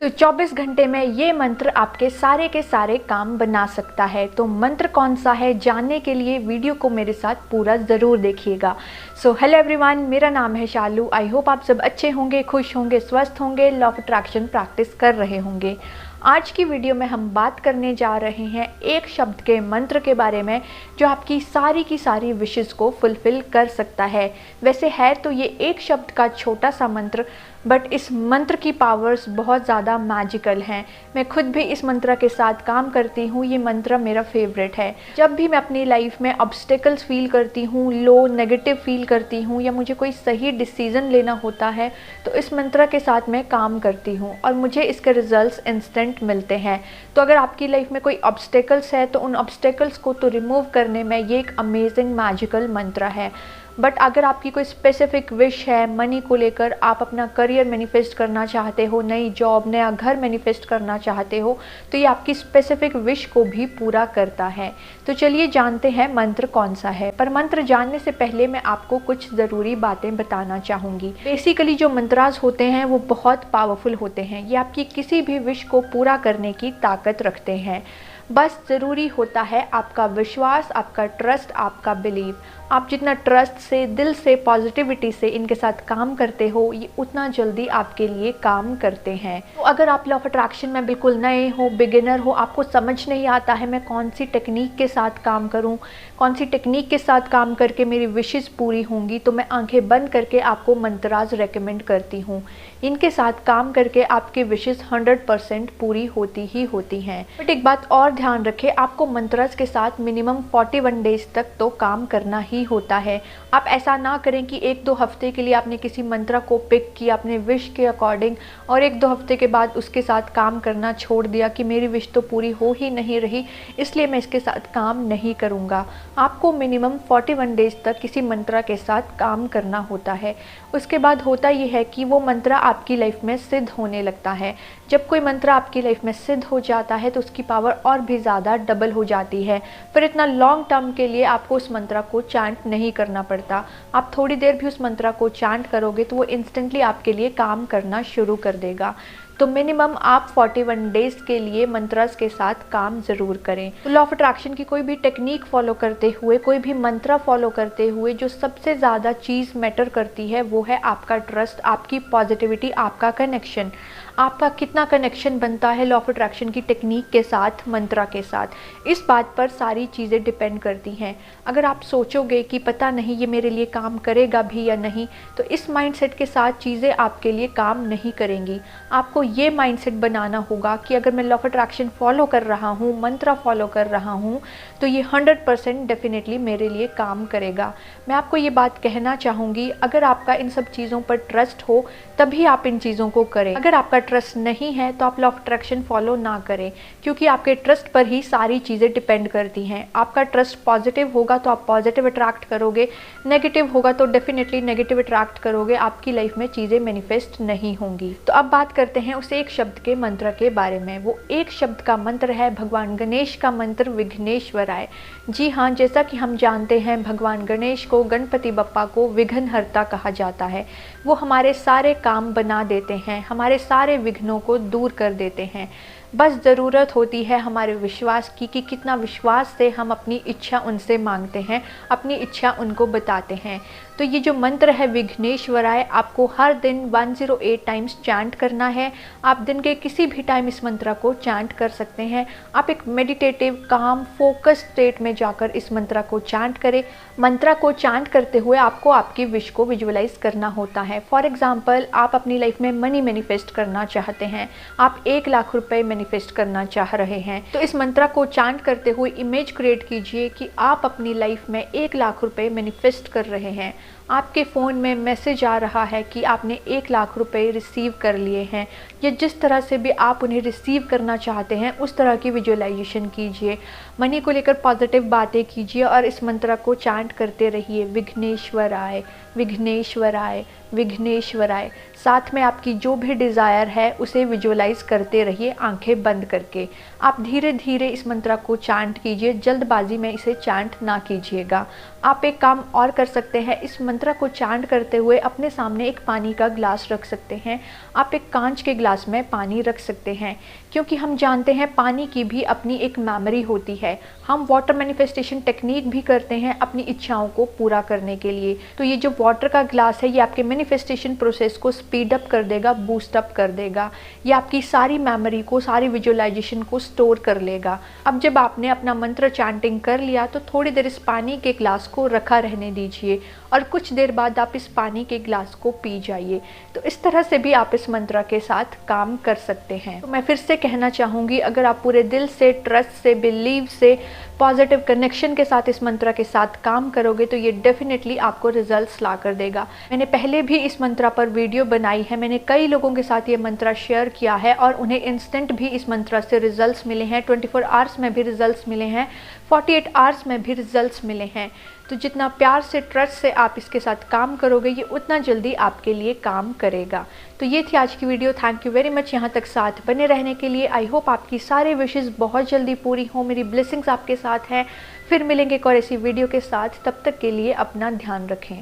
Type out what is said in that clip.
तो 24 घंटे में ये मंत्र आपके सारे के सारे काम बना सकता है। तो मंत्र कौन सा है जानने के लिए वीडियो को मेरे साथ पूरा ज़रूर देखिएगा। सो हेलो एवरीवन, मेरा नाम है शालू। आई होप आप सब अच्छे होंगे, खुश होंगे, स्वस्थ होंगे, लॉ ऑफ अट्रैक्शन प्रैक्टिस कर रहे होंगे। आज की वीडियो में हम बात करने जा रहे हैं एक शब्द के मंत्र के बारे में जो आपकी सारी की सारी विशेस को फुलफिल कर सकता है। वैसे है तो ये एक शब्द का छोटा सा मंत्र, बट इस मंत्र की पावर्स बहुत ज़्यादा मैजिकल हैं। मैं खुद भी इस मंत्र के साथ काम करती हूँ। ये मंत्र मेरा फेवरेट है। जब भी मैं अपनी लाइफ में ऑब्स्टेकल्स फील करती हूँ, लो नेगेटिव फील करती हूँ, या मुझे कोई सही डिसीज़न लेना होता है तो इस मंत्र के साथ मैं काम करती हूँ और मुझे इसके रिजल्ट्स इंस्टेंट मिलते हैं। तो अगर आपकी लाइफ में कोई ऑब्स्टेकल्स है तो उन ऑब्स्टेकल्स को तो रिमूव करने में ये एक अमेजिंग मैजिकल मंत्र है। बट अगर आपकी कोई स्पेसिफिक विश है मनी को लेकर, आप अपना करियर मैनिफेस्ट करना चाहते हो, नई जॉब, नया घर मैनिफेस्ट करना चाहते हो, तो ये आपकी स्पेसिफिक विश को भी पूरा करता है। तो चलिए जानते हैं मंत्र कौन सा है। पर मंत्र जानने से पहले मैं आपको कुछ ज़रूरी बातें बताना चाहूँगी। बेसिकली जो मंत्रास होते हैं वो बहुत पावरफुल होते हैं। ये आपकी किसी भी विश को पूरा करने की ताकत रखते हैं। बस ज़रूरी होता है आपका विश्वास, आपका ट्रस्ट, आपका बिलीव। आप जितना ट्रस्ट से, दिल से, पॉजिटिविटी से इनके साथ काम करते हो, ये उतना जल्दी आपके लिए काम करते हैं। तो अगर आप लॉ ऑफ अट्रैक्शन में बिल्कुल नए हो, बिगिनर हो, आपको समझ नहीं आता है मैं कौन सी टेक्निक के साथ काम करूं, कौन सी टेक्निक के साथ काम करके मेरी विशेस पूरी होंगी, तो मैं आंखें बंद करके आपको मंत्रास रेकमेंड करती हूँ। इनके साथ काम करके आपकी विशेस 100% पूरी होती ही होती हैं। बट एक बात और ध्यान रखें, आपको मंत्रास के साथ मिनिमम 41 डेज तक तो काम करना ही होता है। आप ऐसा ना करें कि 1-2 हफ्ते के लिए आपने किसी मंत्र को पिक किया अपने विश के अकॉर्डिंग और 1-2 हफ्ते के बाद उसके साथ काम करना छोड़ दिया कि मेरी विश तो पूरी हो ही नहीं रही, इसलिए मैं इसके साथ काम नहीं करूँगा। आपको मिनिमम 41 डेज तक किसी मंत्र के साथ काम करना होता है। उसके बाद होता यह है कि वो मंत्र आपकी लाइफ में सिद्ध होने लगता है। जब कोई मंत्र आपकी लाइफ में सिद्ध हो जाता है तो उसकी पावर और भी ज़्यादा डबल हो जाती है। फिर इतना लॉन्ग टर्म के लिए आपको उस मंत्र को चांट नहीं करना पड़ता। आप थोड़ी देर भी उस मंत्र को चांट करोगे तो वो इंस्टेंटली आपके लिए काम करना शुरू कर देगा। तो मिनिमम आप 41 डेज के लिए मंत्रस के साथ काम ज़रूर करें। तो लॉ ऑफ अट्रैक्शन की कोई भी टेक्निक फॉलो करते हुए, कोई भी मंत्र फॉलो करते हुए जो सबसे ज़्यादा चीज़ मैटर करती है वो है आपका ट्रस्ट, आपकी पॉजिटिविटी, आपका कनेक्शन। आपका कितना कनेक्शन बनता है लॉ ऑफ अट्रैक्शन की टेक्निक के साथ, मंत्र के साथ, इस बात पर सारी चीज़ें डिपेंड करती हैं। अगर आप सोचोगे कि पता नहीं ये मेरे लिए काम करेगा भी या नहीं, तो इस माइंडसेट के साथ चीज़ें आपके लिए काम नहीं करेंगी। आपको ये माइंडसेट बनाना होगा कि अगर मैं लॉ ऑफ अट्रैक्शन फॉलो कर रहा हूँ, मंत्र फॉलो कर रहा हूँ, तो ये 100% डेफिनेटली मेरे लिए काम करेगा। मैं आपको ये बात कहना चाहूँगी, अगर आपका इन सब चीज़ों पर ट्रस्ट हो तभी आप इन चीज़ों को करें। अगर आपका ट्रस्ट नहीं है तो आप लॉ ऑफ अट्रैक्शन फॉलो ना करें, क्योंकि आपके ट्रस्ट पर ही सारी चीज़ें डिपेंड करती हैं। आपका ट्रस्ट पॉजिटिव होगा तो आप पॉजिटिव अट्रैक्ट करोगे, नेगेटिव होगा तो डेफिनेटली नेगेटिव अट्रैक्ट करोगे। आपकी लाइफ में चीज़ें मैनिफेस्ट नहीं होंगी। तो अब बात करते हैं उस एक शब्द के मंत्र के बारे में। वो एक शब्द का मंत्र है भगवान गणेश का मंत्र, विघ्नेश्वराय। जी हाँ, जैसा कि हम जानते हैं भगवान गणेश को, गणपति बप्पा को विघ्नहर्ता कहा जाता है। वो हमारे सारे काम बना देते हैं, हमारे सारे विघ्नों को दूर कर देते हैं। बस ज़रूरत होती है हमारे विश्वास की कि कितना विश्वास से हम अपनी इच्छा उनसे मांगते हैं, अपनी इच्छा उनको बताते हैं। तो ये जो मंत्र है विघ्नेश्वराय, आपको हर दिन 108 टाइम्स चैंट करना है। आप दिन के किसी भी टाइम इस मंत्र को चैंट कर सकते हैं। आप एक मेडिटेटिव, काम, फोकस स्टेट में जाकर इस मंत्र को चैंट करें। मंत्र को चैंट करते हुए आपको आपकी विश को विजुअलाइज करना होता है। फॉर एग्जाम्पल, आप अपनी लाइफ में मनी मैनिफेस्ट करना चाहते हैं, आप 1 लाख रुपए मैनिफेस्ट करना चाह रहे हैं, तो इस मंत्र को चैंट करते हुए इमेज क्रिएट कीजिए कि आप अपनी लाइफ में 1 लाख रुपए मैनिफेस्ट कर रहे हैं। आपके फ़ोन में मैसेज आ रहा है कि आपने 1 लाख रुपए रिसीव कर लिए हैं, या जिस तरह से भी आप उन्हें रिसीव करना चाहते हैं उस तरह की विजुअलाइजेशन कीजिए। मनी को लेकर पॉजिटिव बातें कीजिए और इस मंत्र को चैंट करते रहिए, विघ्नेश्वराय, विघ्नेश्वराय, विघ्नेश्वराय। साथ में आपकी जो भी डिज़ायर है उसे विजुअलाइज करते रहिए आंखें बंद करके। आप धीरे धीरे इस मंत्र को चैंट कीजिए, जल्दबाजी में इसे चैंट ना कीजिएगा। आप एक काम और कर सकते हैं, इस मंत्र मंत्र को चांट करते हुए अपने सामने एक पानी का ग्लास रख सकते हैं। आप एक कांच के ग्लास में पानी रख सकते हैं, क्योंकि हम जानते हैं पानी की भी अपनी एक मेमोरी होती है। हम वाटर मैनिफेस्टेशन टेक्निक भी करते हैं अपनी इच्छाओं को पूरा करने के लिए। तो ये जो वाटर का ग्लास है ये आपके मैनिफेस्टेशन प्रोसेस को स्पीड अप कर देगा, बूस्ट अप कर देगा। ये आपकी सारी मेमोरी को, सारी विजुअलाइजेशन को स्टोर कर लेगा। अब जब आपने अपना मंत्र चैंटिंग कर लिया तो थोड़ी देर इस पानी के ग्लास को रखा रहने दीजिए और कुछ देर बाद आप इस पानी के ग्लास को पी जाइए। तो इस तरह से भी आप इस मंत्र के साथ काम कर सकते हैं। तो मैं फिर से कहना चाहूँगी, अगर आप पूरे दिल से, ट्रस्ट से, बिलीव से, पॉजिटिव कनेक्शन के साथ इस मंत्र के साथ काम करोगे तो ये डेफिनेटली आपको रिजल्ट्स ला कर देगा। मैंने पहले भी इस मंत्र पर वीडियो बनाई है, मैंने कई लोगों के साथ ये मंत्र शेयर किया है और उन्हें इंस्टेंट भी इस मंत्र से रिजल्ट्स मिले हैं, 24 आवर्स में भी रिजल्ट्स मिले हैं, 48 आवर्स में भी रिजल्ट्स मिले हैं। तो जितना प्यार से, ट्रस्ट से आप इसके साथ काम करोगे ये उतना जल्दी आपके लिए काम करेगा। तो ये थी आज की video. Thank you very much यहाँ तक साथ बने रहने के लिए। आई होप आपकी सारे विशेज़ बहुत जल्दी पूरी हो, मेरी ब्लेसिंग्स आपके साथ हैं। फिर मिलेंगे एक और ऐसी वीडियो के साथ, तब तक के लिए अपना ध्यान रखें।